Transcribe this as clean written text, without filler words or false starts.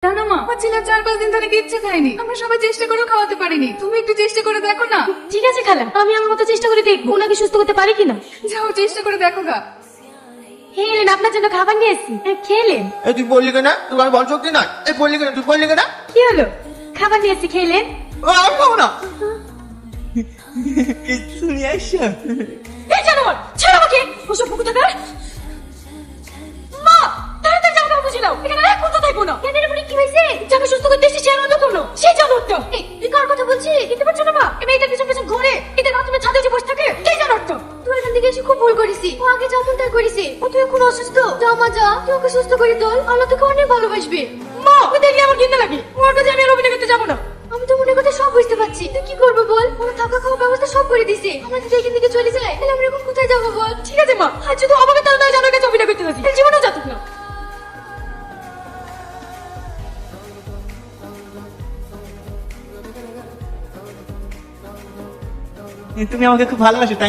জানো মা, আমার ছেলে 4-5 দিন ধরে কিচ্ছু খায়নি। আমরা সবাই চেষ্টা করেও খাওয়াতে পারিনি। তুমি একটু চেষ্টা করে দেখো না। ঠিক আছে খালা, আমি আমার মতো চেষ্টা করে দেখবো ওনাকে সুস্থ করতে পারি কিনা। যাও চেষ্টা করে দেখো গা। এলেন আপনার জন্য খাবার নিয়ে এসেছি, খেলেন। এই তুই বললি কেনা তোমার বল শক্তি নাই? এই বললি কেনা তুই বললি কেনা? কি হলো, খাবার নিয়ে এসেছি খেলেন। আমি খাবো না। তুমি আসছো? এই জানোয়ার, ছেড়ে আমাকে। ওসব বুকু থাকার মা, তাড়াতাড়ি জামা কাপড় গুছিয়ে নাও, এখানে এক মুহূর্ত থাকবো না। কেন এর কি হয়েছে? যাকে সুস্থ করতে এসেছি সে অন্য কোনো, সে জানোয়ার তো। তুই কার কথা বলছিস? দেখতে পাচ্ছ না মা, এই মেয়েটা পিছন পিছন ঘুরে এদের বাথরুমে ছাদে উঠে বসে থাকে। কে জানোয়ার তো? তুই এখান থেকে এসে খুব ভুল করেছি। ও আগে যেমন তাই করেছে, ও তুই এখন অসুস্থ। যা মা যা, তুই ওকে সুস্থ করে তোল, আল্লাহ তোকে অনেক ভালোবাসবে। মা, ওকে দেখলে আমার ঘৃণা লাগে, ওর কাছে আমি আর অভিনয় করতে যাবো না। আমি তো মনে কথা সব বুঝতে পারছি, তুই কি করবো বল? ওরা থাকা খাওয়া ব্যবস্থা সব করে দিছে। আমরা যদি এখান থেকে চলে যাই তাহলে আমরা এখন কোথায় যাবো বল? ঠিক আছে মা, আর যদি আমাকে তাহলে নয় জানার কাছে অভিনয় করতে থাকি, তাহলে জীবনেও যাতুক না। তুমি আমাকে খুব ভালোবাসো তাই